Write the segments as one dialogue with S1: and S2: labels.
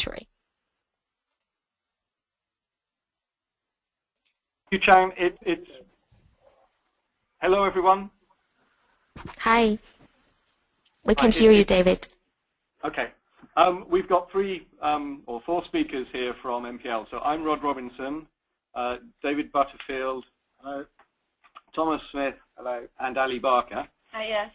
S1: laboratory.
S2: Thank you, Chang. Hello, everyone.
S1: Hi. We can hear you, David.
S2: Okay. We've got 3 or 4 speakers here from MPL. So I'm Rod Robinson, David Butterfield, hello, Thomas Smith, hello, and Ali Barker.
S3: Hiya.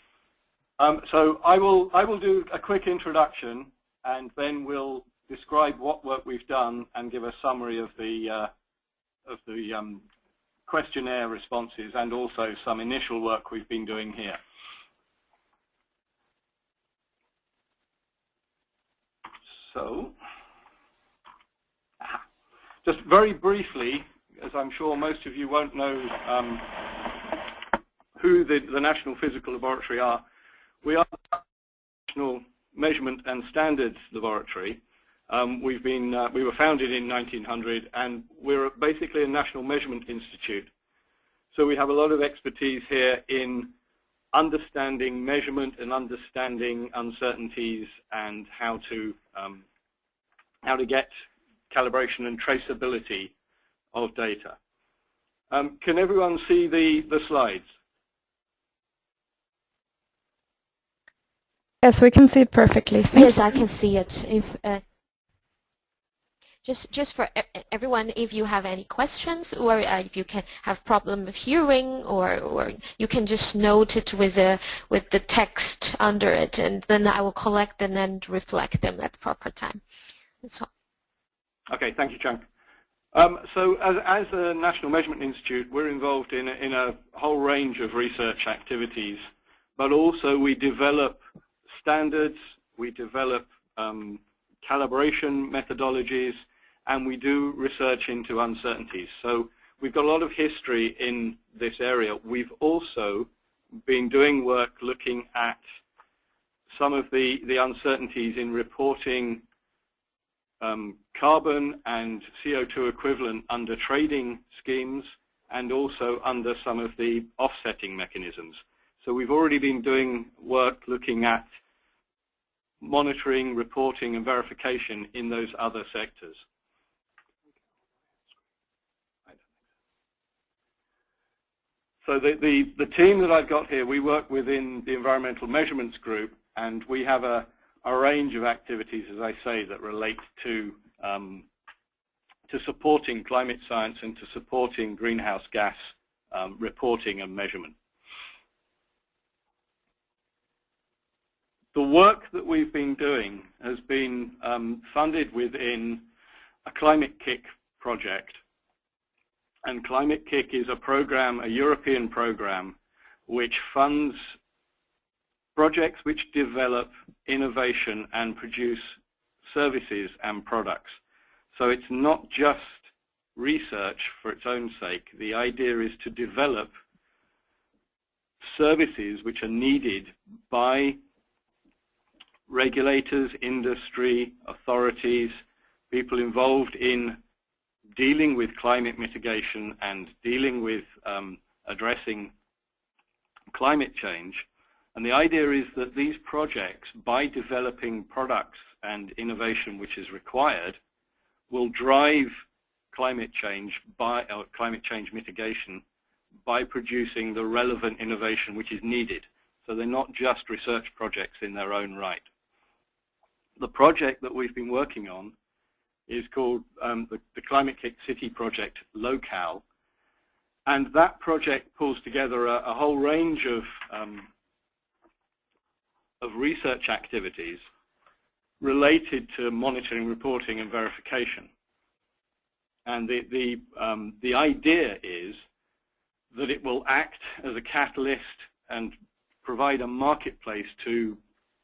S2: So I will do a quick introduction, and then we'll describe what work we've done and give a summary of the questionnaire responses and also some initial work we've been doing here. So, just very briefly, as I'm sure most of you won't know who the National Physical Laboratory are, we are the National Measurement and Standards Laboratory. We were founded in 1900, and we're basically a national measurement institute. So we have a lot of expertise here in understanding measurement and understanding uncertainties and how to get calibration and traceability of data. Can everyone see the slides?
S4: Yes, we can see it perfectly.
S1: Yes, I can see it. If just for everyone, if you have any questions, or if you can have problem of hearing, or you can just note it with the text under it, and then I will collect them and reflect them at the proper time. That's all.
S2: Okay, thank you, Chang. So as a National Measurement Institute, we're involved in a whole range of research activities, but also we develop standards, we develop calibration methodologies, and we do research into uncertainties. So we've got a lot of history in this area. We've also been doing work looking at some of the uncertainties in reporting carbon and CO2 equivalent under trading schemes and also under some of the offsetting mechanisms. So we've already been doing work looking at monitoring, reporting, and verification in those other sectors. So the team that I've got here, we work within the Environmental Measurements Group, and we have a range of activities, as I say, that relate to supporting climate science and to supporting greenhouse gas reporting and measurement. The work that we've been doing has been funded within a Climate Kick project. And Climate Kick is a program, a European program, which funds projects which develop innovation and produce services and products. So it's not just research for its own sake. The idea is to develop services which are needed by regulators, industry, authorities, people involved in dealing with climate mitigation and dealing with addressing climate change. And the idea is that these projects, by developing products and innovation which is required, will drive climate change climate change mitigation by producing the relevant innovation which is needed. So they're not just research projects in their own right. The project that we've been working on is called the Climate Kick City Project Locale, and that project pulls together a whole range of research activities related to monitoring, reporting, and verification. And the idea is that it will act as a catalyst and provide a marketplace to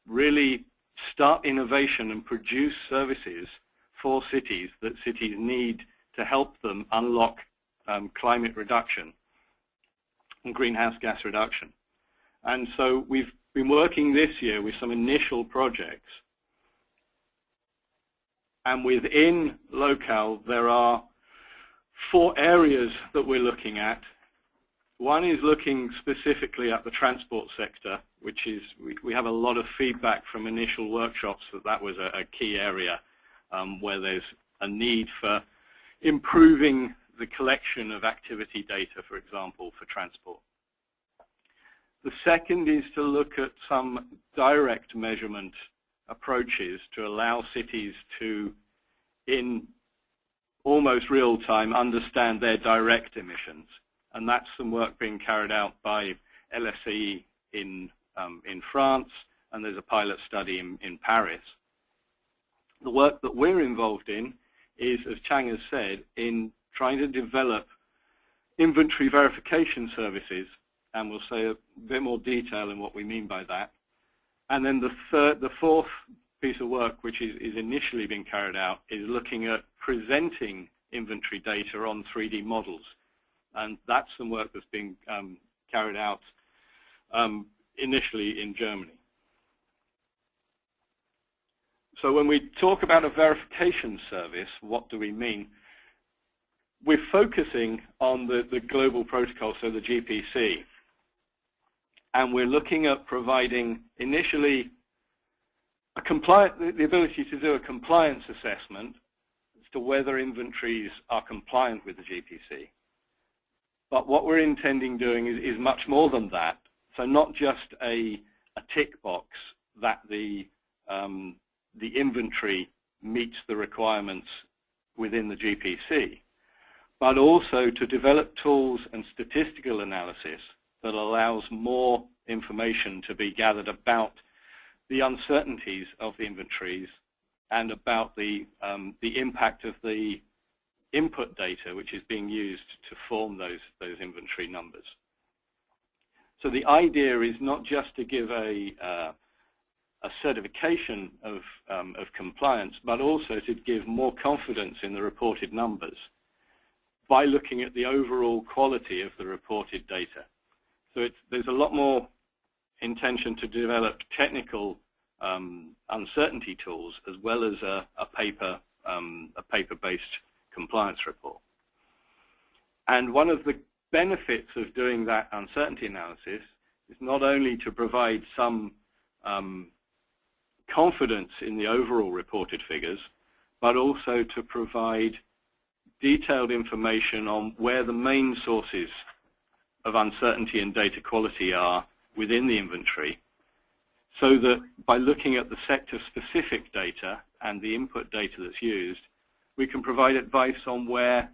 S2: really start innovation and produce services for cities that cities need to help them unlock climate reduction and greenhouse gas reduction. And so we've been working this year with some initial projects, and within Locale there are 4 areas that we're looking at. One is looking specifically at the transport sector, which is, we have a lot of feedback from initial workshops that was a key area where there's a need for improving the collection of activity data, for example, for transport. The second is to look at some direct measurement approaches to allow cities to, in almost real time, understand their direct emissions. And that's some work being carried out by LSE in France, and there's a pilot study in Paris. The work that we're involved in is, as Chang has said, in trying to develop inventory verification services, and we'll say a bit more detail in what we mean by that. And then the fourth piece of work, which is initially being carried out, is looking at presenting inventory data on 3D models. And that's some work that's being carried out initially in Germany. So when we talk about a verification service, what do we mean? We're focusing on the global protocol, so the GPC. And we're looking at providing initially the ability to do a compliance assessment as to whether inventories are compliant with the GPC. But what we're intending doing is much more than that. So not just a tick box that the inventory meets the requirements within the GPC, but also to develop tools and statistical analysis that allows more information to be gathered about the uncertainties of the inventories and about the impact of the input data which is being used to form those inventory numbers. So the idea is not just to give a certification of compliance, but also to give more confidence in the reported numbers by looking at the overall quality of the reported data. So there's a lot more intention to develop technical uncertainty tools as well as a paper-based compliance report. And one of the benefits of doing that uncertainty analysis is not only to provide some confidence in the overall reported figures, but also to provide detailed information on where the main sources of uncertainty and data quality are within the inventory, so that by looking at the sector-specific data and the input data that's used, we can provide advice on where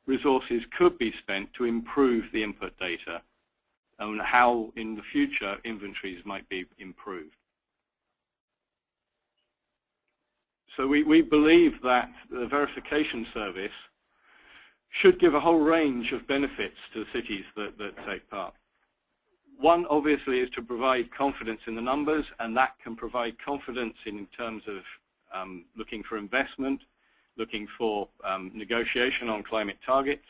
S2: resources could be spent to improve the input data and how in the future inventories might be improved. So we believe that the verification service should give a whole range of benefits to the cities that take part. One, obviously, is to provide confidence in the numbers, and that can provide confidence in terms of looking for investment, looking for negotiation on climate targets.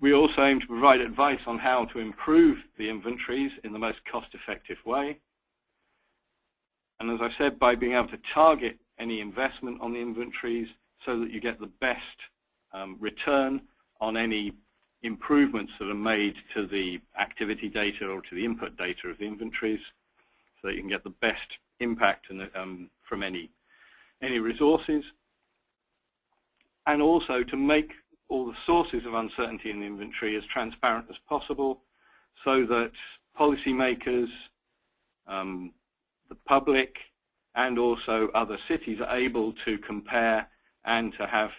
S2: We also aim to provide advice on how to improve the inventories in the most cost-effective way. And as I said, by being able to target any investment on the inventories so that you get the best return on any improvements that are made to the activity data or to the input data of the inventories, so that you can get the best impact from any resources. And also to make all the sources of uncertainty in the inventory as transparent as possible, so that policymakers, the public, and also other cities are able to compare and to have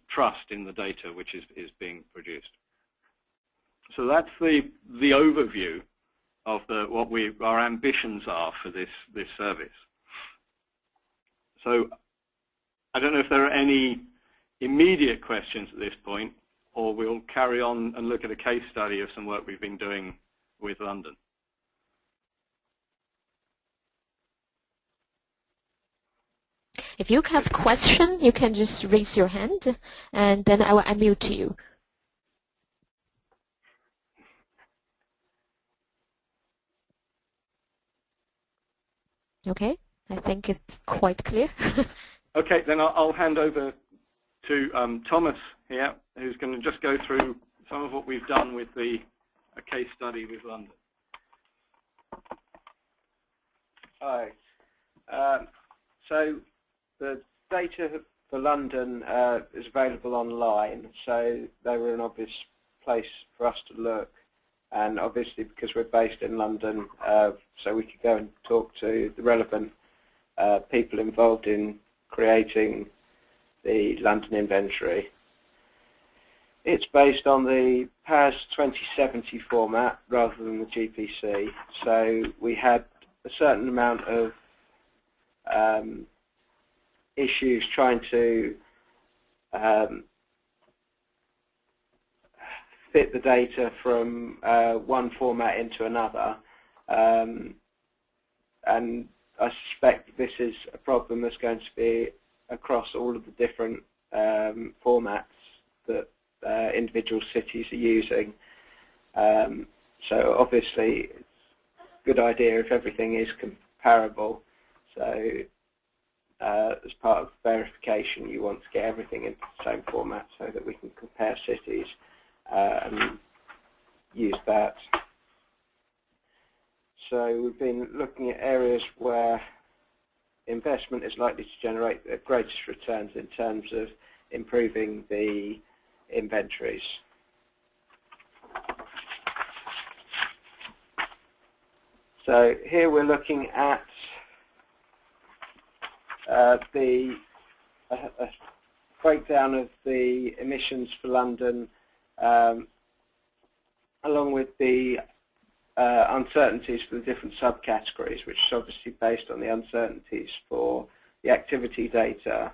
S2: trust in the data which is being produced. So that's the overview of what our ambitions are for this service. So I don't know if there are any immediate questions at this point, or we'll carry on and look at a case study of some work we've been doing with London.
S1: If you have a question, you can just raise your hand, and then I will unmute you. Okay, I think it's quite clear.
S2: Okay, then I'll hand over to Thomas here, who's going to just go through some of what we've done with a case study with London.
S3: Hi. So The data for London is available online, so they were an obvious place for us to look. And obviously, because we're based in London, so we could go and talk to the relevant people involved in creating the London inventory. It's based on the PAS 2070 format rather than the GPC, so we had a certain amount of issues trying to fit the data from one format into another, and I suspect this is a problem that's going to be across all of the different formats that individual cities are using. So obviously it's a good idea if everything is comparable. So as part of verification, you want to get everything into the same format so that we can compare cities and use that. So we've been looking at areas where investment is likely to generate the greatest returns in terms of improving the inventories. So here we're looking at the breakdown of the emissions for London, along with the uncertainties for the different subcategories, which is obviously based on the uncertainties for the activity data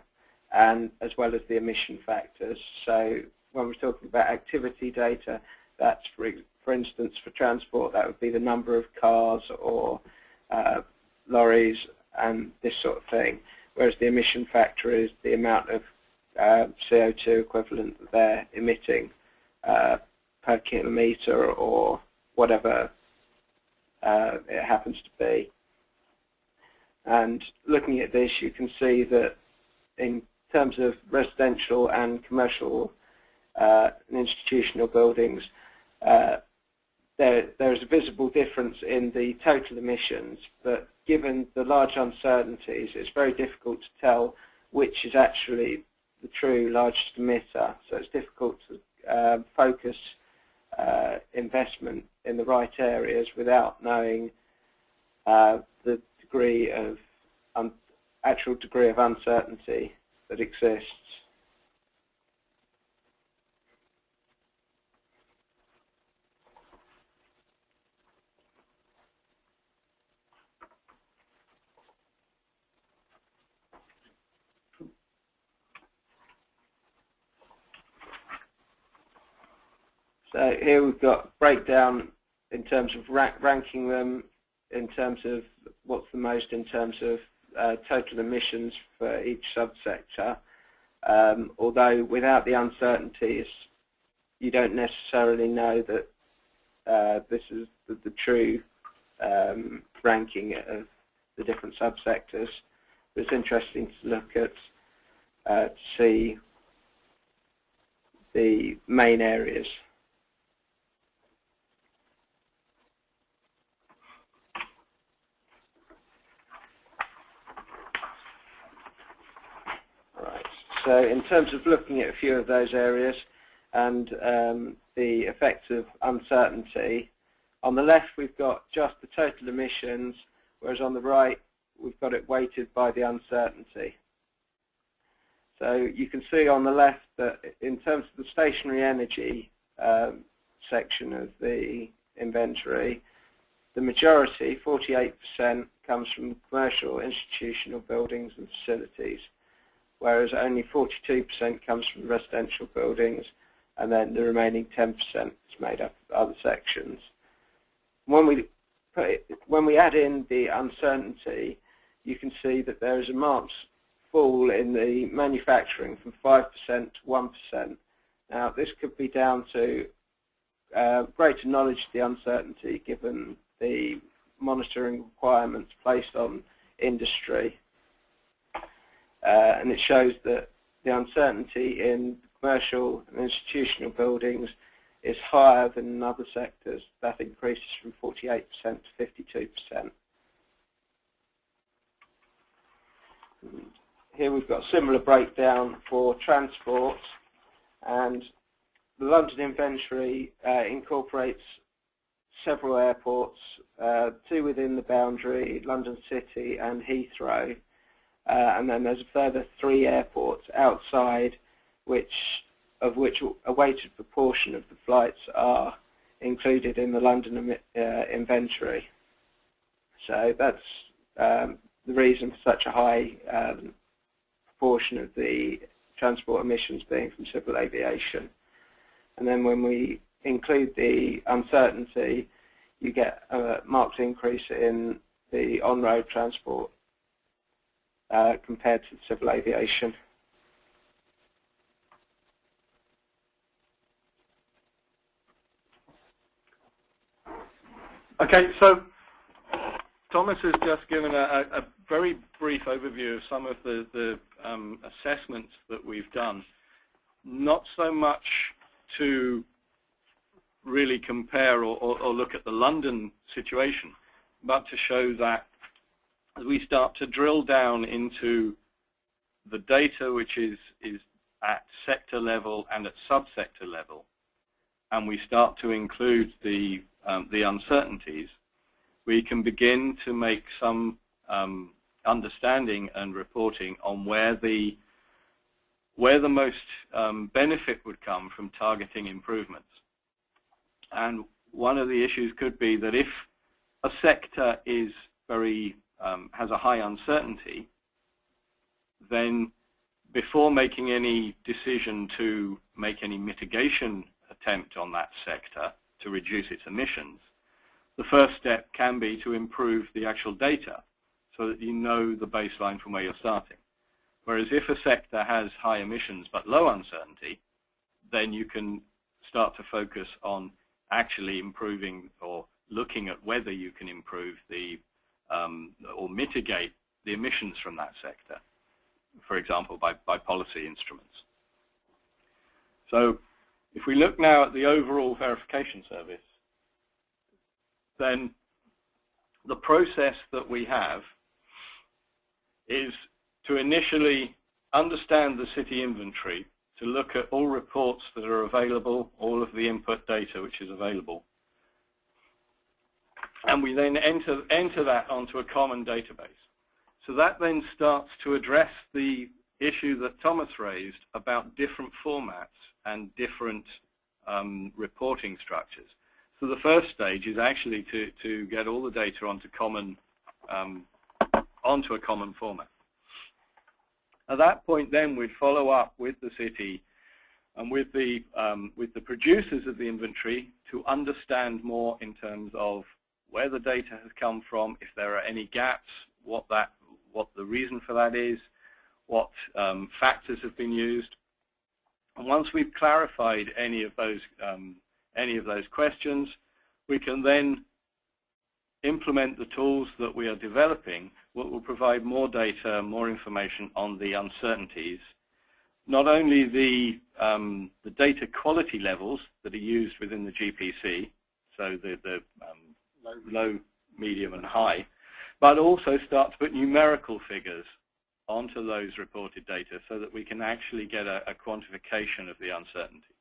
S3: and as well as the emission factors. So when we're talking about activity data, that's for instance for transport, that would be the number of cars or lorries and this sort of thing, whereas the emission factor is the amount of CO2 equivalent that they're emitting per kilometre or whatever it happens to be. And looking at this, you can see that in terms of residential and commercial and institutional buildings, there is a visible difference in the total emissions, but given the large uncertainties, it's very difficult to tell which is actually the true largest emitter. So it's difficult to focus investment in the right areas without knowing the degree of actual degree of uncertainty that exists. So here we've got breakdown in terms of ranking them in terms of what's the most in terms of total emissions for each subsector. Although without the uncertainties, you don't necessarily know that this is the true ranking of the different subsectors. But it's interesting to look at to see the main areas. So in terms of looking at a few of those areas and the effects of uncertainty, on the left we've got just the total emissions, whereas on the right we've got it weighted by the uncertainty. So you can see on the left that in terms of the stationary energy section of the inventory, the majority, 48%, comes from commercial, institutional buildings and facilities, whereas only 42% comes from residential buildings, and then the remaining 10% is made up of other sections. When we add in the uncertainty, you can see that there is a marked fall in the manufacturing from 5% to 1%. Now, this could be down to greater knowledge of the uncertainty given the monitoring requirements placed on industry. And it shows that the uncertainty in commercial and institutional buildings is higher than in other sectors. That increases from 48% to 52%. here we've got a similar breakdown for transport, and the London inventory incorporates several airports, two within the boundary, London City and Heathrow, and then there's a further 3 airports outside, of which a weighted proportion of the flights are included in the London inventory. So that's the reason for such a high proportion of the transport emissions being from civil aviation. And then when we include the uncertainty, you get a marked increase in the on-road transport compared to civil aviation.
S2: Okay, so Thomas has just given a very brief overview of some of the assessments that we've done, not so much to really compare or look at the London situation, but to show that as we start to drill down into the data which is at sector level and at subsector level, and we start to include the uncertainties, we can begin to make some understanding and reporting on where the most benefit would come from targeting improvements. And one of the issues could be that if a sector is has a high uncertainty, then before making any decision to make any mitigation attempt on that sector to reduce its emissions, the first step can be to improve the actual data so that you know the baseline from where you're starting. Whereas if a sector has high emissions but low uncertainty, then you can start to focus on actually improving or looking at whether you can improve the or mitigate the emissions from that sector, for example, by policy instruments. So if we look now at the overall verification service, then the process that we have is to initially understand the city inventory, to look at all reports that are available, all of the input data which is available. And we then enter that onto a common database. So that then starts to address the issue that Thomas raised about different formats and different reporting structures. So the first stage is actually to get all the data onto a common format. At that point, then we'd follow up with the city and with the producers of the inventory to understand more in terms of where the data has come from, if there are any gaps, what the reason for that is, what factors have been used. And once we've clarified any of those questions, we can then implement the tools that we are developing, what will provide more data, more information on the uncertainties, not only the data quality levels that are used within the GPC, so the low, medium, and high, but also start to put numerical figures onto those reported data so that we can actually get a quantification of the uncertainty.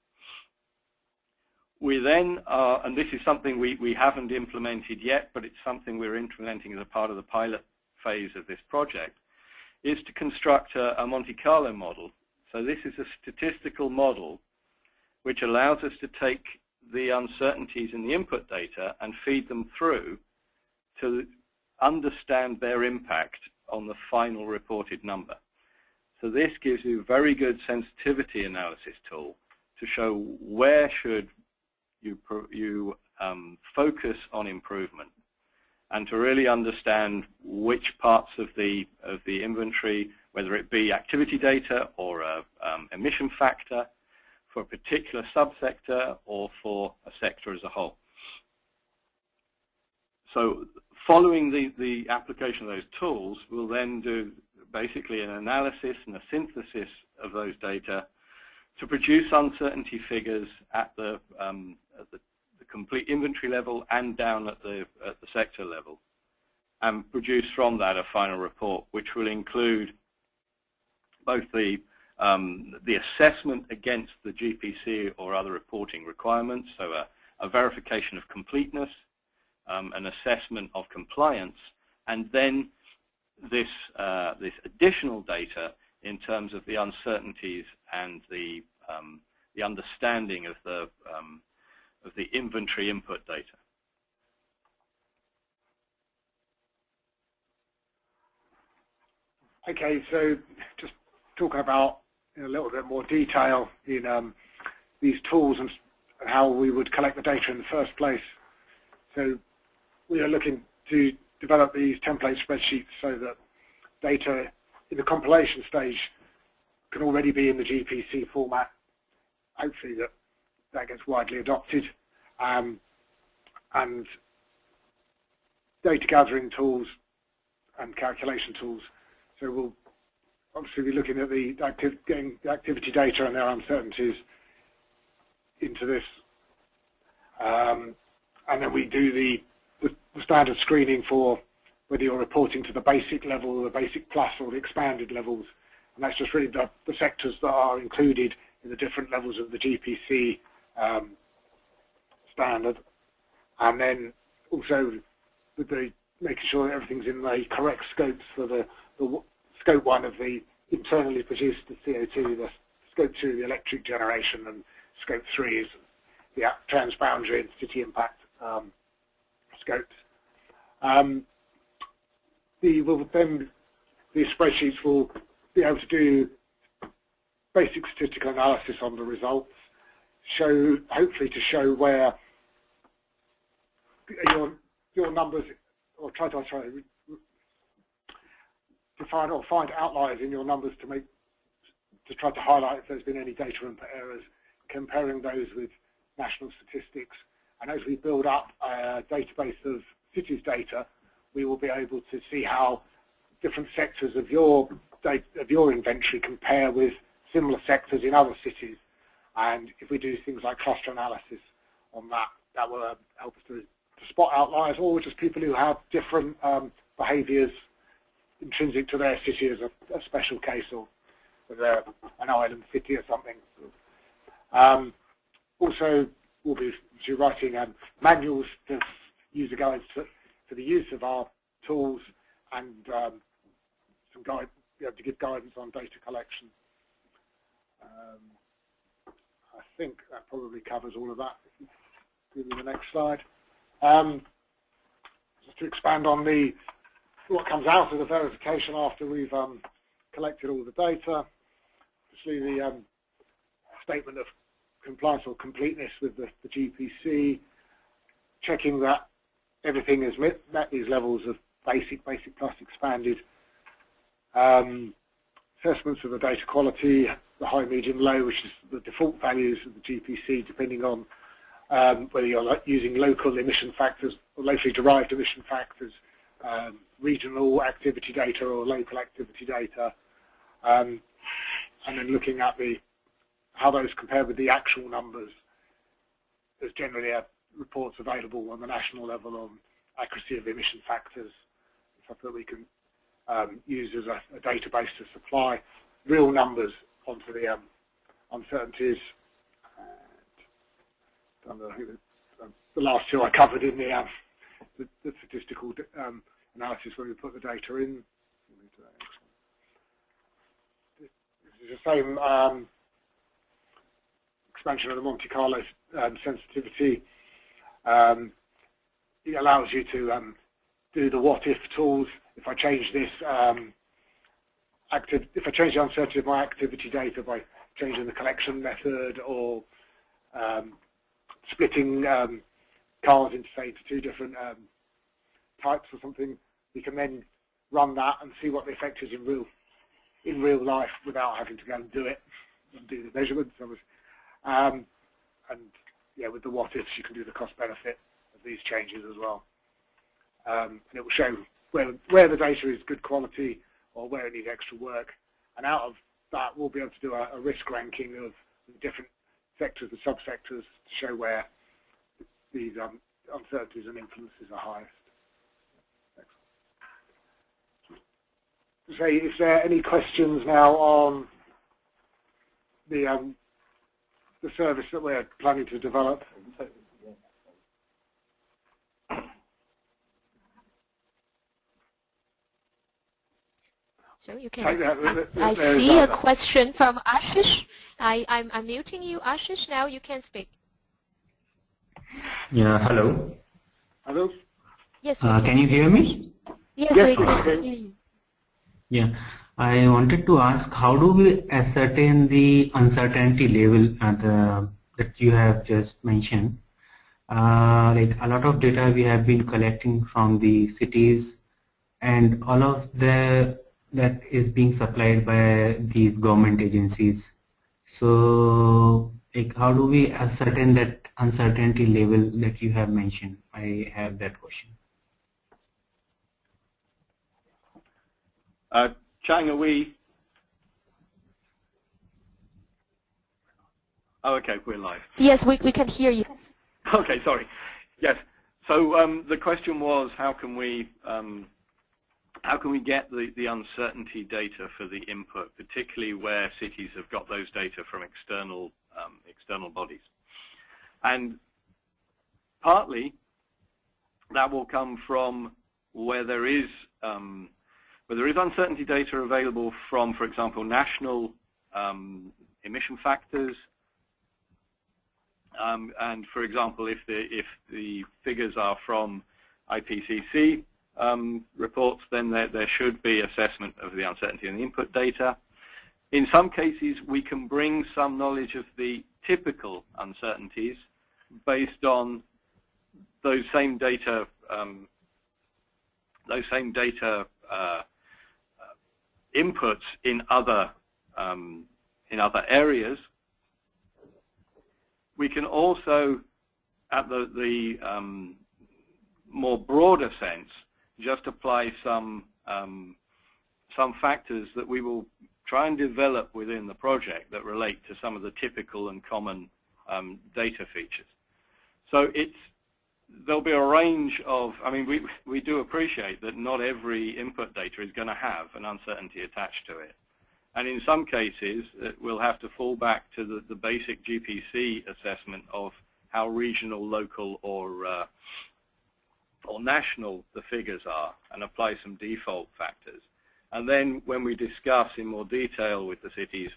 S2: We then are, and this is something we haven't implemented yet, but it's something we're implementing as a part of the pilot phase of this project, is to construct a Monte Carlo model. So this is a statistical model which allows us to take the uncertainties in the input data and feed them through to understand their impact on the final reported number. So this gives you a very good sensitivity analysis tool to show where should you focus on improvement, and to really understand which parts of the inventory, whether it be activity data or emission factor, for a particular subsector or for a sector as a whole. So following the application of those tools, we'll then do basically an analysis and a synthesis of those data to produce uncertainty figures at the complete inventory level and down at the sector level, and produce from that a final report which will include both the assessment against the GPC or other reporting requirements, so a verification of completeness, an assessment of compliance, and then this additional data in terms of the uncertainties and the understanding of the inventory input data.
S4: Okay, so just talking about in a little bit more detail in these tools and how we would collect the data in the first place. So we are looking to develop these template spreadsheets so that data in the compilation stage can already be in the GPC format. Hopefully that gets widely adopted. And data gathering tools and calculation tools. So we'll obviously be looking at getting the activity data and their uncertainties into this. And then we do the standard screening for whether you're reporting to the basic level, the basic plus, or the expanded levels. And that's just really the sectors that are included in the different levels of the GPC standard. And then also with making sure that everything's in the correct scopes for the scope 1 of the internally produced the CO2, the scope 2 the electric generation, and scope 3 is the transboundary and city impact scopes. These spreadsheets will be able to do basic statistical analysis on the results, hopefully to show where your numbers, or try to find outliers in your numbers to try to highlight if there's been any data input errors, comparing those with national statistics. And as we build up a database of cities data, we will be able to see how different sectors of your inventory compare with similar sectors in other cities. And if we do things like cluster analysis on that, that will help us to spot outliers, or just people who have different behaviours intrinsic to their city as a special case, or whether they're an island city or something. Also, we'll be writing manuals to user guides for the use of our tools, and some guide, to give guidance on data collection. I think that probably covers all of that. Give me the next slide. Just to expand on what comes out of the verification after we've collected all the data. Obviously, the statement of compliance or completeness with the GPC, checking that everything has met these levels of basic plus, expanded. Assessments of the data quality, the high, medium, low, which is the default values of the GPC, depending on whether you're using local emission factors or locally derived emission factors, regional activity data or local activity data, and then looking at how those compare with the actual numbers. There's generally reports available on the national level on accuracy of emission factors, stuff that we can use as a database to supply real numbers onto the uncertainties. And the last two I covered in the statistical analysis when we put the data in. This is the same expansion of the Monte Carlo sensitivity. It allows you to do the what-if tools. If I change this, if I change the uncertainty of my activity data by changing the collection method, or splitting cars into, say, two different types or something, we can then run that and see what the effect is in real life without having to go and do it and do the measurements. And yeah, with the what-ifs, you can do the cost-benefit of these changes as well. And it will show where the data is good quality or where it needs extra work. And out of that, we'll be able to do a risk ranking of the different sectors and subsectors to show where these uncertainties and influences are highest. say, is there any questions now on the service that we're planning to develop?
S1: So you can. I see a question from Ashish. I'm muting you, Ashish. Now you can speak.
S5: Yeah. Hello.
S4: Hello.
S1: Yes.
S5: Can you hear me?
S1: Yes, we can hear you.
S5: Yeah. I wanted to ask, how do we ascertain the uncertainty level that you have just mentioned? Like a lot of data we have been collecting from the cities, and all of that is being supplied by these government agencies. So, like, how do we ascertain that uncertainty level that you have mentioned? I have that question.
S2: Chang, are we? Oh, okay, we're live.
S1: Yes, we can hear you.
S2: Okay, sorry. Yes. So the question was, how can we get the uncertainty data for the input, particularly where cities have got those data from external bodies? And partly that will come from where there is uncertainty data available from, for example, national emission factors. And for example, if the figures are from IPCC reports, then there should be assessment of the uncertainty in the input data. In some cases, we can bring some knowledge of the typical uncertainties based on those same data inputs in other areas. We can also, at the more broader sense, just apply some factors that we will try and develop within the project that relate to some of the typical and common data features. So there'll be a range of, I mean, we do appreciate that not every input data is going to have an uncertainty attached to it. And in some cases, we'll have to fall back to the basic GPC assessment of how regional, local, or national the figures are, and apply some default factors. And then when we discuss in more detail with the cities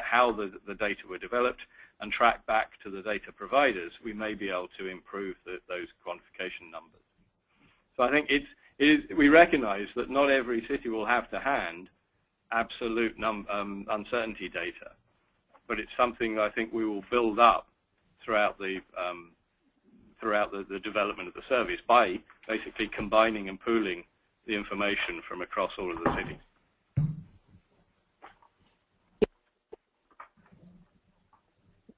S2: how the data were developed and track back to the data providers, we may be able to improve those quantification numbers. So I think we recognize that not every city will have to hand absolute uncertainty data, but it's something I think we will build up throughout the development of the service by basically combining and pooling the information from across all of the cities.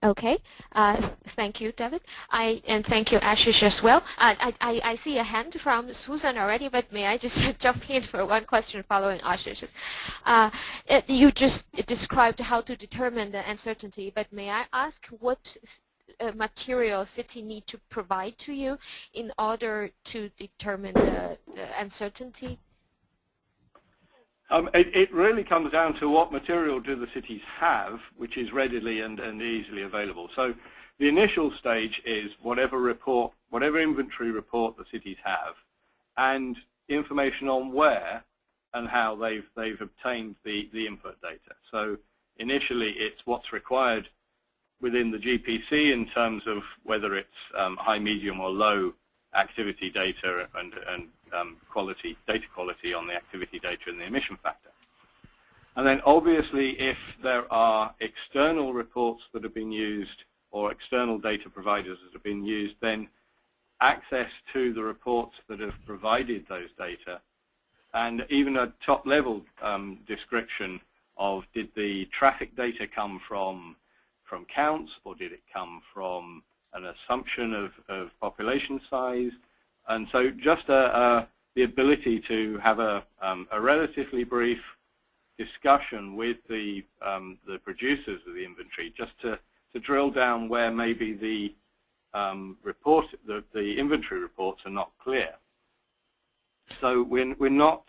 S1: Okay, thank you, David. And thank you, Ashish, as well. I see a hand from Susan already, but may I just jump in for one question following Ashish's? You just described how to determine the uncertainty, but may I ask what material city need to provide to you in order to determine the uncertainty?
S2: It really comes down to what material do the cities have, which is readily and easily available. So the initial stage is whatever inventory report the cities have, and information on where and how they've obtained the input data. So initially, it's what's required within the GPC in terms of whether it's high, medium, or low activity data and data quality on the activity data and the emission factor. And then obviously if there are external reports that have been used or external data providers that have been used, then access to the reports that have provided those data and even a top level description of did the traffic data come from counts, or did it come from an assumption of population size. And so just the ability to have a relatively brief discussion with the producers of the inventory, just to drill down where maybe the inventory reports are not clear. So we're not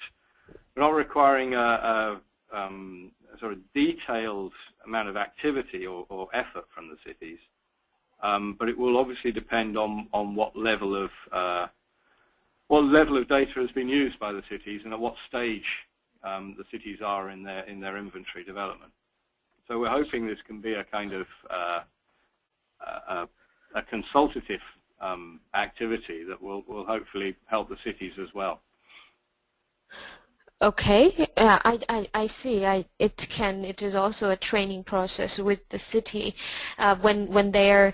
S2: requiring a sort of detailed amount of activity or effort from the cities, but it will obviously depend on what level of data has been used by the cities and at what stage the cities are in their inventory development. So we're hoping this can be a kind of a consultative activity that will hopefully help the cities as well.
S1: Okay, I see. It is also a training process with the city when they're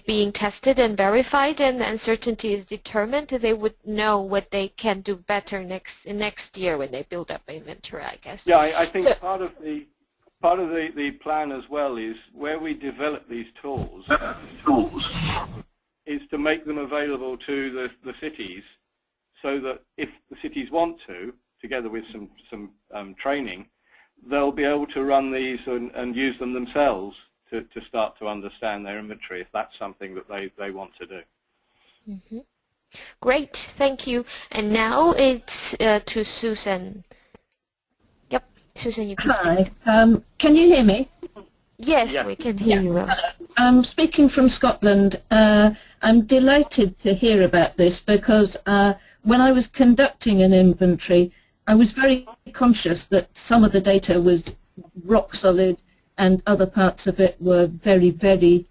S1: being tested and verified and the uncertainty is determined. They would know what they can do better next year when they build up inventory, I guess.
S2: Yeah, I think so, part of the plan as well is where we develop these tools is to make them available to the cities, so that if the cities want to, together with some training, they'll be able to run these and use them themselves to start to understand their inventory, if that's something that they want to do.
S1: Mm-hmm. Great, thank you. And now it's to Susan. Yep, Susan, you can speak.
S6: Hi, can you hear me?
S1: Yes,
S2: yeah.
S1: We can hear you well.
S6: I'm speaking from Scotland. I'm delighted to hear about this because when I was conducting an inventory, I was very conscious that some of the data was rock solid and other parts of it were very, very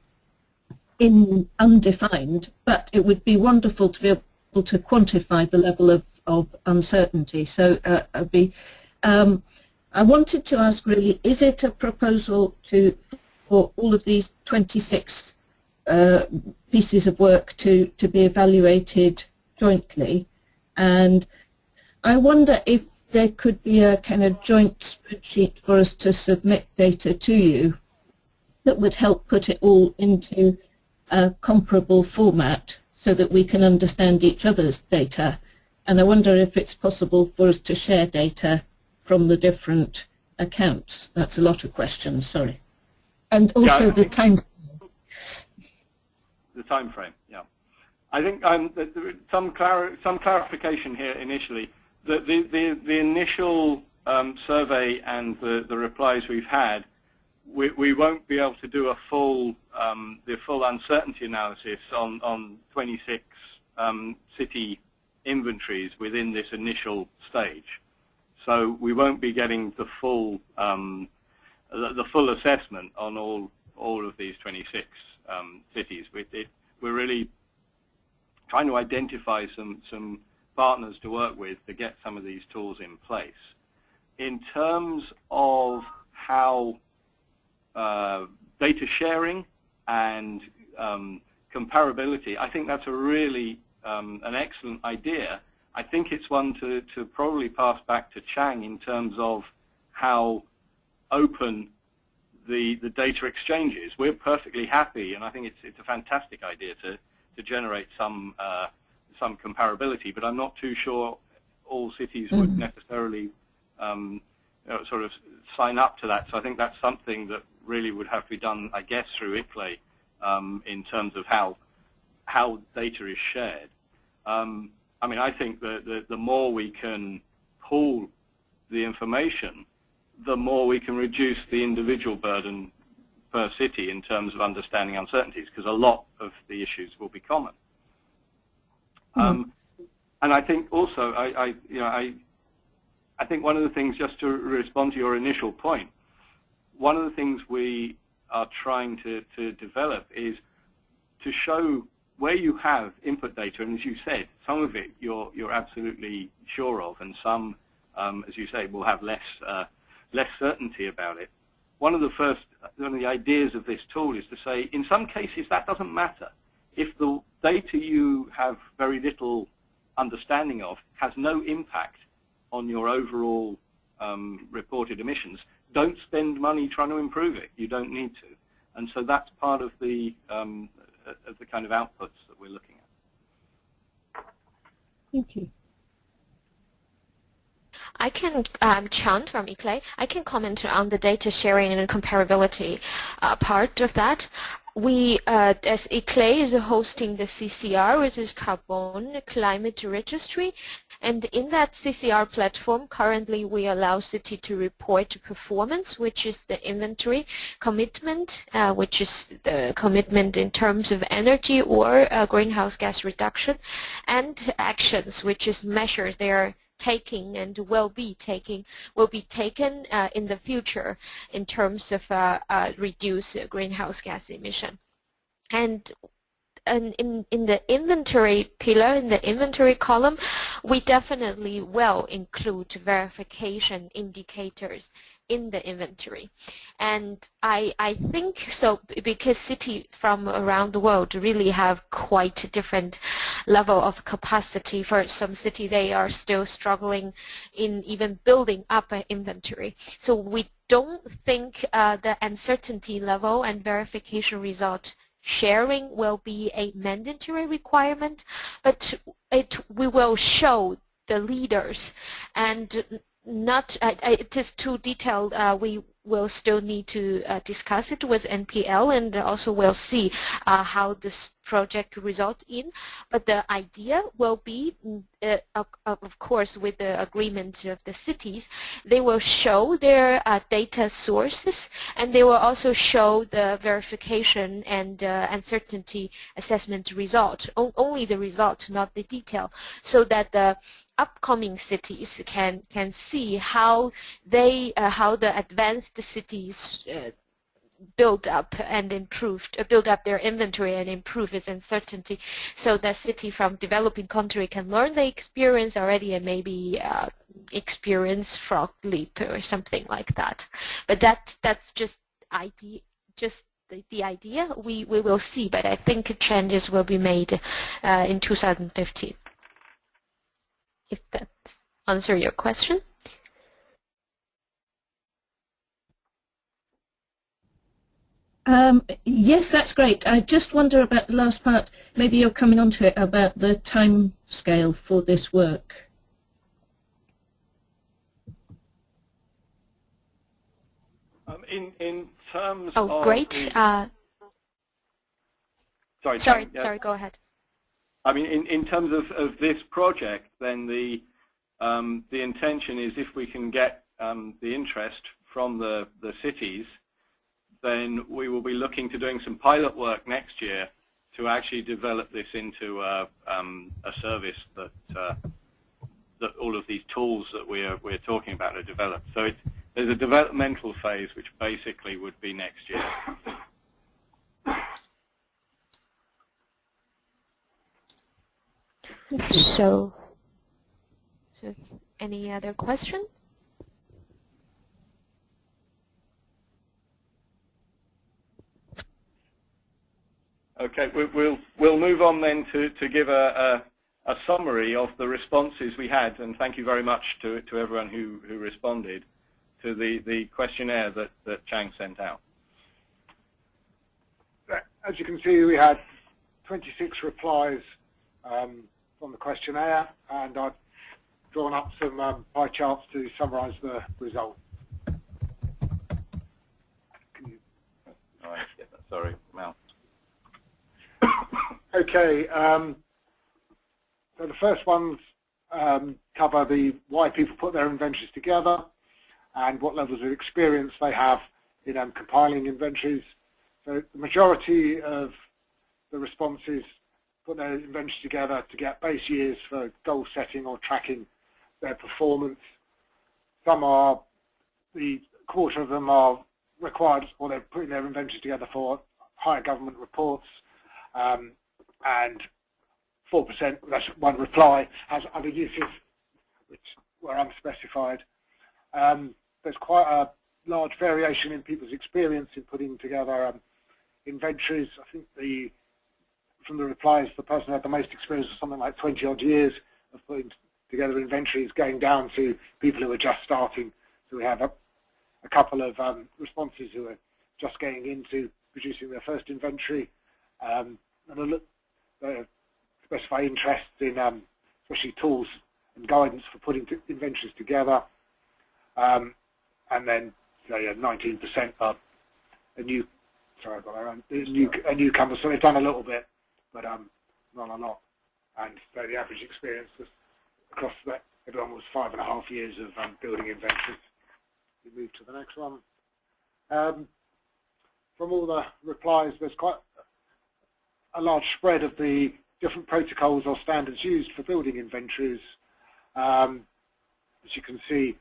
S6: undefined, but it would be wonderful to be able to quantify the level of uncertainty. So I wanted to ask really, is it a proposal for all of these 26 pieces of work to be evaluated jointly? And I wonder if there could be a kind of joint spreadsheet for us to submit data to you that would help put it all into a comparable format so that we can understand each other's data. And I wonder if it's possible for us to share data from the different accounts. That's a lot of questions, sorry. And also
S2: yeah,
S6: the time.
S2: The time frame, yeah. I think some clarification here initially. The initial survey and the replies we've had, we won't be able to do a the full uncertainty analysis on 26 city inventories within this initial stage. So we won't be getting the full assessment on all of these 26 cities. We're really trying to identify some partners to work with to get some of these tools in place. In terms of how data sharing and comparability, I think that's a really an excellent idea. I think it's one to probably pass back to Chang in terms of how open the data exchange is. We're perfectly happy, and I think it's a fantastic idea to generate some comparability, but I'm not too sure all cities would necessarily sort of sign up to that. So I think that's something that really would have to be done, I guess, through ICLEI in terms of how data is shared. I mean, I think that the more we can pool the information, the more we can reduce the individual burden per city in terms of understanding uncertainties, because a lot of the issues will be common. And I think also, I think one of the things, just to respond to your initial point, one of the things we are trying to develop is to show where you have input data, and as you said, some of it you're absolutely sure of, and some, as you say, will have less certainty about it. One of the ideas of this tool is to say, in some cases, that doesn't matter. If the data you have very little understanding of has no impact on your overall reported emissions, don't spend money trying to improve it. You don't need to. And so that's part of the kind of outputs that we're looking at.
S6: Thank you.
S1: I can, Chan from ICLEI, I can comment on the data sharing and comparability part of that. We, as ICLEI, is hosting the CCR, which is Carbon Climate Registry, And in that CCR platform, currently we allow city to report performance, which is the inventory, commitment, which is the commitment in terms of energy or greenhouse gas reduction, and actions, which is measures they are taking and will be taken in the future in terms of reduce greenhouse gas emission. And in the inventory pillar, in the inventory column, we definitely will include verification indicators in the inventory. And I think so because cities from around the world really have quite a different level of capacity. For some city, they are still struggling in even building up an inventory. So we don't think the uncertainty level and verification result sharing will be a mandatory requirement, but we will show the leaders, and not it is too detailed. We will still need to discuss it with NPL, and also we'll see how this project result in. But the idea will be, of course, with the agreement of the cities, they will show their data sources, and they will also show the verification and uncertainty assessment result, only the result, not the detail, so that the upcoming cities can see how they how the advanced cities build up and build up their inventory and improve its uncertainty, so that city from developing country can learn the experience already and maybe experience frog leap or something like that. But that's just the idea. We will see, but I think changes will be made in 2015. If that answers your question.
S6: Yes, that's great. I just wonder about the last part. Maybe you're coming on to it about the time scale for this work.
S2: In terms
S1: of... Oh, great. Sorry, go ahead.
S2: I mean, in terms of this project, then the intention is if we can get the interest from the cities, then we will be looking to doing some pilot work next year to actually develop this into a service that that all of these tools that we're talking about are developed. So there's a developmental phase which basically would be next year.
S1: So any other question?
S2: Okay, we'll move on then to give a summary of the responses we had, and thank you very much to everyone who responded to the questionnaire that Chang sent out.
S4: As you can see, we had 26 replies from the questionnaire, and I've drawn up some pie charts to summarize the result. Can you...
S2: Oh, sorry, Mal.
S4: Okay, so the first ones cover why people put their inventories together and what levels of experience they have in compiling inventories. So the majority of the responses put their inventories together to get base years for goal setting or tracking their performance. The quarter of them are required, or they're putting their inventories together for higher government reports, and 4%, that's one reply, has other uses which were unspecified. There's quite a large variation in people's experience in putting together inventories. I think from the replies, the person who had the most experience was something like 20 odd years of putting together inventories, going down to people who are just starting. So we have a couple of responses who are just getting into producing their first inventory, and specify interest in especially tools and guidance for putting inventories together, and then say 19% are a newcomer, so they've done a little bit, but not a lot, and so the average experience was across that, everyone was 5.5 years of building inventories. We move to the next one. From all the replies, there's quite a large spread of the different protocols or standards used for building inventories. As you can see,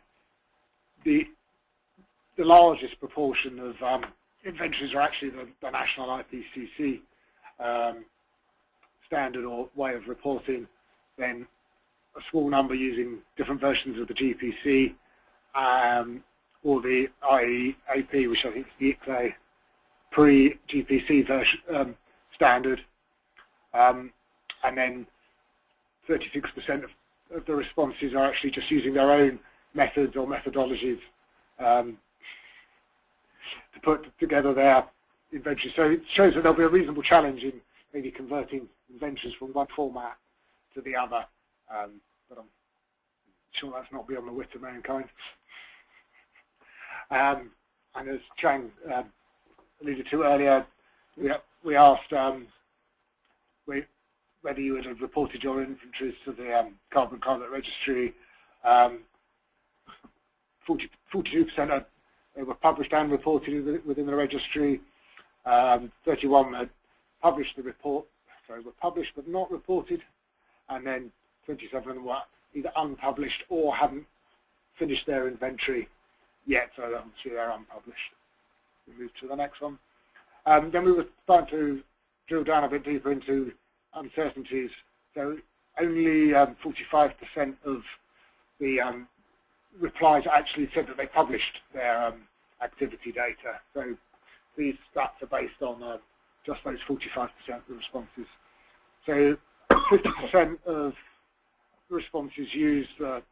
S4: the largest proportion of inventories are actually the national IPCC standard or way of reporting, then a small number using different versions of the GPC, or the IEAP, which I think is the ICLE pre-GPC version standard, and then 36% of the responses are actually just using their own methods or methodologies to put together their inventory. So it shows that there'll be a reasonable challenge in maybe converting inventories from one format to the other, but I'm sure that's not beyond the wit of mankind. And as Chang alluded to earlier, we asked whether you would have reported your inventories to the Carbon Climate Registry. 42% were published and reported within the registry. 31 had published the report, sorry, were published but not reported, and then 27 were either unpublished or hadn't finished their inventory yet, so obviously they're unpublished. We move to the next one. Then we were starting to drill down a bit deeper into uncertainties. So only 45% of the replies actually said that they published their activity data. So these stats are based on just those 45% of the responses. So 50% of responses use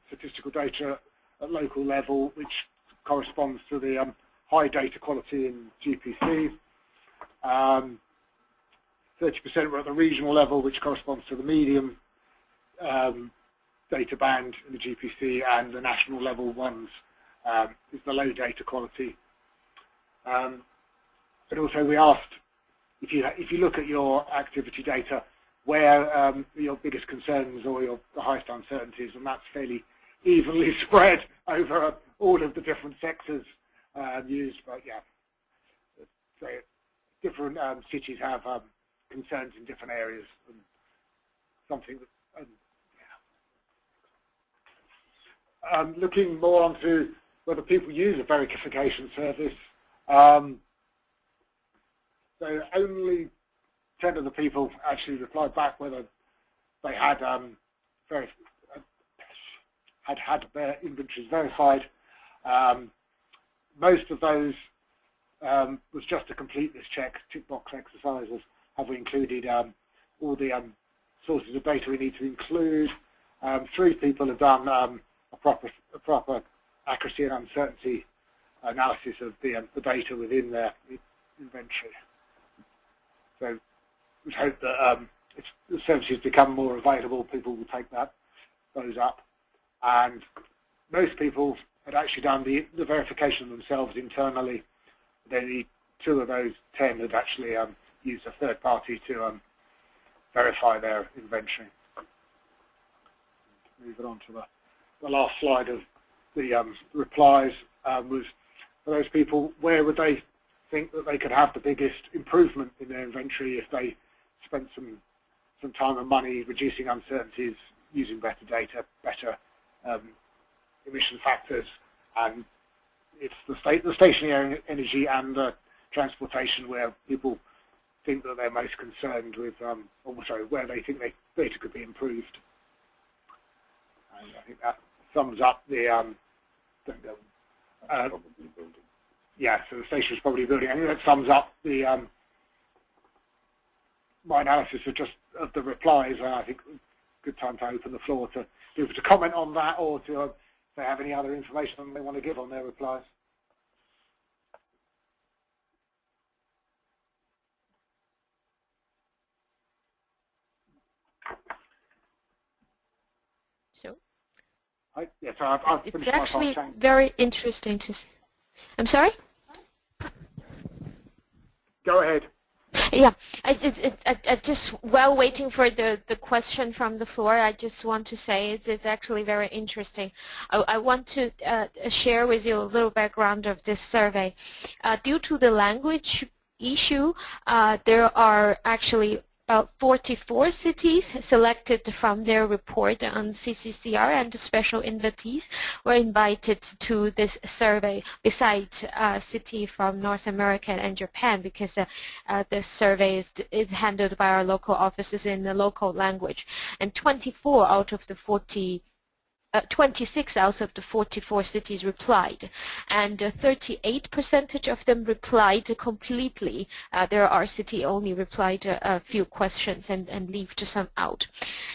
S4: statistical data at local level, which corresponds to the high data quality in GPC. 30% were at the regional level, which corresponds to the medium data band in the GPC, and the national level ones is the low data quality. But also we asked, if you look at your activity data, where your biggest concerns or the highest uncertainties, and that's fairly evenly spread over all of the different sectors used. But yeah, so different cities have concerns in different areas, and something that, looking more onto whether people use a verification service. So only 10 of the people actually replied back whether they had had their inventories verified. Most of those was just to complete this check, tick box exercise of have we included all the sources of data we need to include. 3 people have done a proper accuracy and uncertainty analysis of the data within their inventory. So we hope that if the services become more available, people will take those up. And most people had actually done the verification themselves internally. Only 2 of those 10 had actually used a third party to verify their inventory. Moving on to the last slide of the replies was for those people, where would they think that they could have the biggest improvement in their inventory if they spent some time and money reducing uncertainties, using better data, better emission factors, and it's the stationary energy and the transportation where people think that they're most concerned with, where they think data could be improved. And I think that sums up the yeah, so the station is probably building. I think that sums up the my analysis of the replies, and I think good time to open the floor to people to comment on that, or to if they have any other information they want to give on their replies.
S1: So
S4: Yes, I've finished my part.
S1: It's actually very interesting to see. I'm sorry?
S4: Go ahead.
S1: Yeah, I just, while waiting for the question from the floor, I just want to say it's actually very interesting. I want to share with you a little background of this survey. Due to the language issue, there are actually about 44 cities selected from their report on CCCR, and the special invitees were invited to this survey besides a city from North America and Japan, because the survey is handled by our local offices in the local language. And 26 out of the 44 cities replied, and 38% of them replied completely. There are cities only replied a few questions and left some out.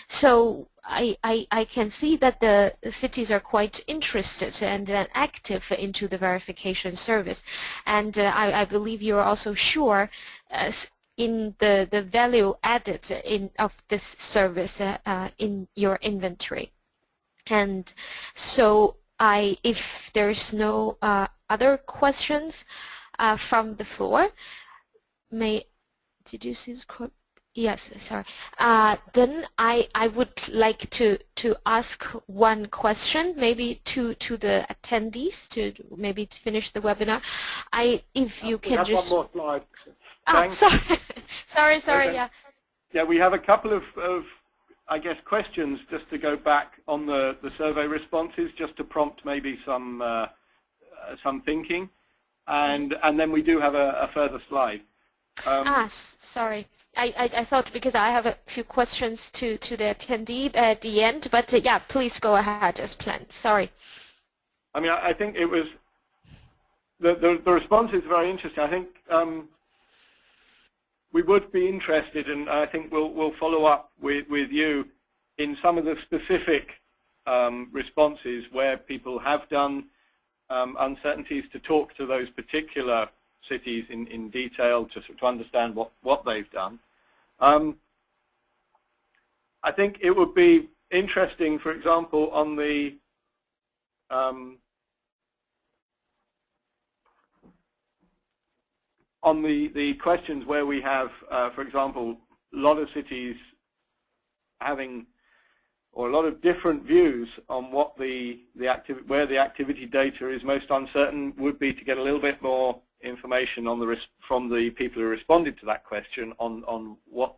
S1: So I can see that the cities are quite interested and active into the verification service, and I believe you're also sure in the value added of this service in your inventory. And so if there's no other questions from the floor, did you see this quote? Yes, sorry. Then I would like to ask one question, maybe to the attendees, to finish the webinar. If you can just.
S2: One more slide.
S1: Sorry. Yeah.
S2: Yeah, we have a couple of I guess, questions just to go back on the survey responses, just to prompt maybe some thinking, and then we do have a further slide.
S1: Sorry. I thought, because I have a few questions to the attendee at the end, but yeah, please go ahead as planned. Sorry.
S2: I mean, I think it was the response is very interesting. I think we would be interested, and I think we'll follow up with you in some of the specific responses where people have done uncertainties, to talk to those particular cities in detail to understand what they've done. I think it would be interesting, for example, on the questions where we have, for example, a lot of cities having, or a lot of different views on what where the activity data is most uncertain, would be to get a little bit more information on from the people who responded to that question on what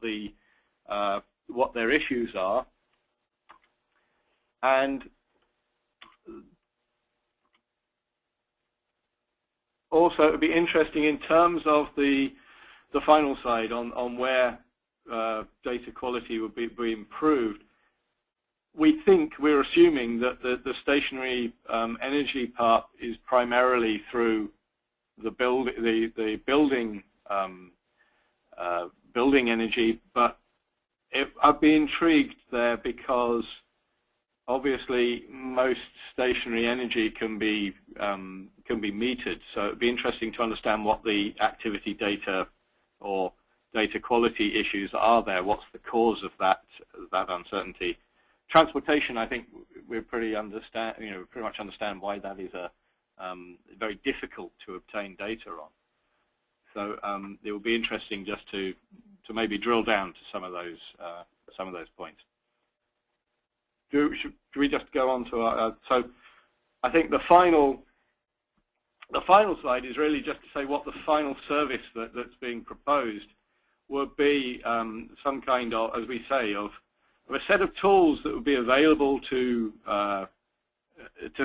S2: their issues are. And also, it would be interesting in terms of the final side on where data quality would be improved. We're assuming that the stationary energy part is primarily through the building energy, but I'd be intrigued there, because obviously most stationary energy can be metered. So it'd be interesting to understand what the activity data or data quality issues are there. What's the cause of that uncertainty? Transportation, I think we pretty much understand why that is very difficult to obtain data on. So it will be interesting just to maybe drill down to some of those points. Should we just go on to so I think the final slide is really just to say what the final service that's being proposed would be, some kind of, as we say, of a set of tools that would be available to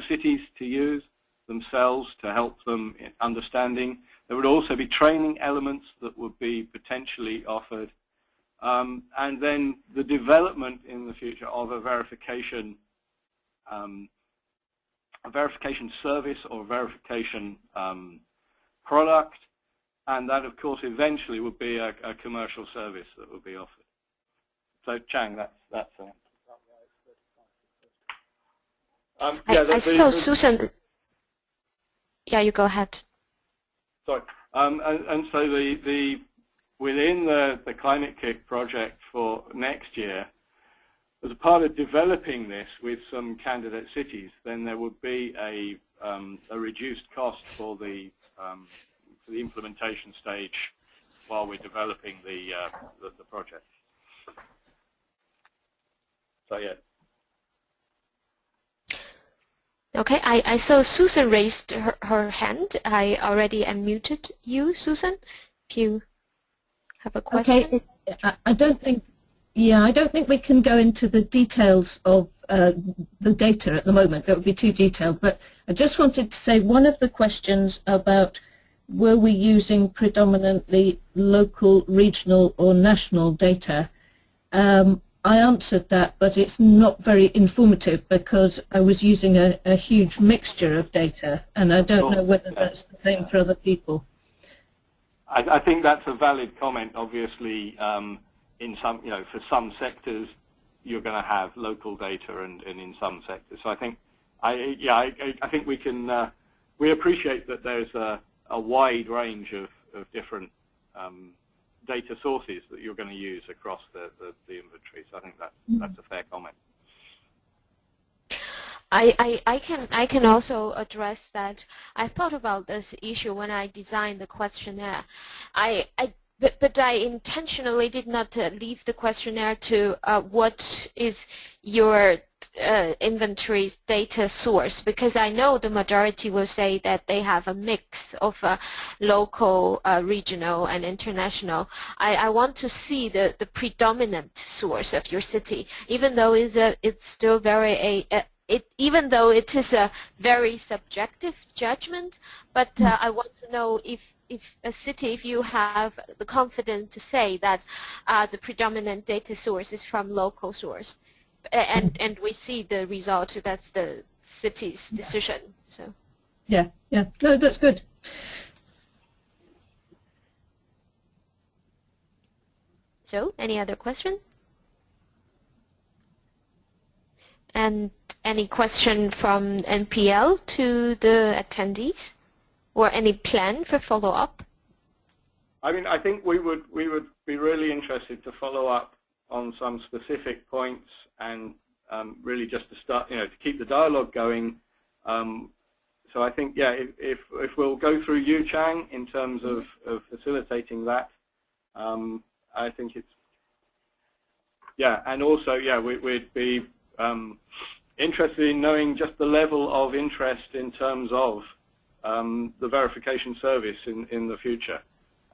S2: cities to use themselves to help them in understanding. There would also be training elements that would be potentially offered, and then the development in the future of a verification service or verification product, and that, of course, eventually would be a commercial service that would be offered. So, Chang, that's
S1: I saw Susan. Yeah, you go ahead.
S2: Sorry. And so within the Climate Kick project for next year, as a part of developing this with some candidate cities, then there would be a reduced cost for the implementation stage while we're developing the project. So yeah.
S1: Okay, I saw Susan raised her hand. I already unmuted you, Susan, if you have a question.
S6: Okay, I don't think, I don't think we can go into the details of the data at the moment. That would be too detailed. But I just wanted to say one of the questions about were we using predominantly local, regional or national data, I answered that, but it's not very informative because I was using a huge mixture of data, and I don't know whether that's the same for other people.
S2: I think that's a valid comment. Obviously, in some, for some sectors, you're going to have local data, and in some sectors. So I think, I think we can. We appreciate that there's a wide range of different data sources that you're going to use across the inventory. So I think that's a fair comment.
S1: I can also address that. I thought about this issue when I designed the questionnaire. But I intentionally did not leave the questionnaire to what is your inventory's data source, because I know the majority will say that they have a mix of local, regional, and international. I want to see the predominant source of your city, even though it's still very even though it is a very subjective judgment, but I want to know if a city, if you have the confidence to say that the predominant data source is from local source, and we see the result, that's the city's decision. So
S6: yeah, no, that's good.
S1: So any other question? And any question from NPL to the attendees, or any plan for follow-up?
S2: I mean, I think we would be really interested to follow up on some specific points, and really just to start, to keep the dialogue going. So I think, yeah, if we'll go through you, Chang, in terms of facilitating that, I think it's, yeah, and also, yeah, we'd be interested in knowing just the level of interest in terms of the verification service in the future,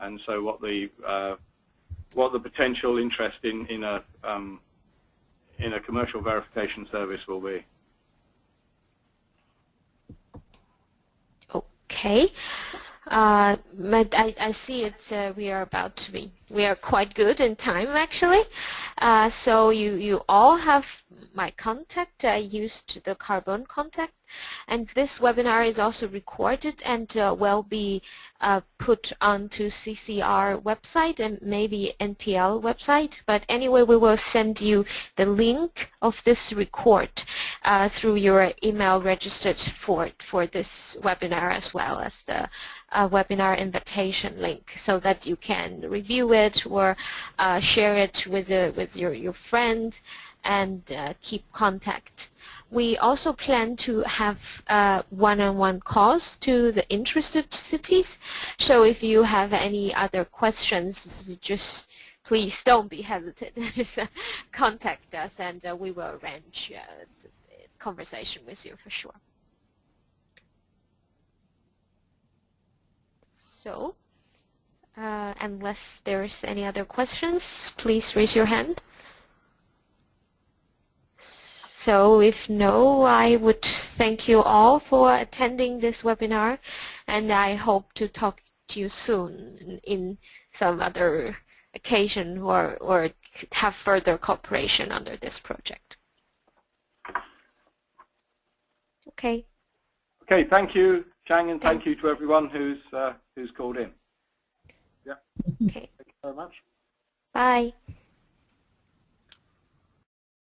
S2: and so what the potential interest in a commercial verification service will be.
S1: Okay. But I see it's we are quite good in time actually. So you all have my contact. I used the Carbon contact, and this webinar is also recorded and will be put onto CCR website and maybe NPL website. But anyway, we will send you the link of this record through your email registered for this webinar, as well as the webinar invitation link, so that you can review it or share it with your friend and keep contact. We also plan to have one-on-one calls to the interested cities. So if you have any other questions, just please don't be hesitant. Just contact us, and we will arrange the conversation with you for sure. So, unless there's any other questions, please raise your hand. So if no, I would thank you all for attending this webinar, and I hope to talk to you soon in some other occasion, or have further cooperation under this project. Okay.
S2: Okay, thank you, Chang, and thank you to everyone who's called in. Yeah.
S1: Okay.
S4: Thank you very much.
S1: Bye.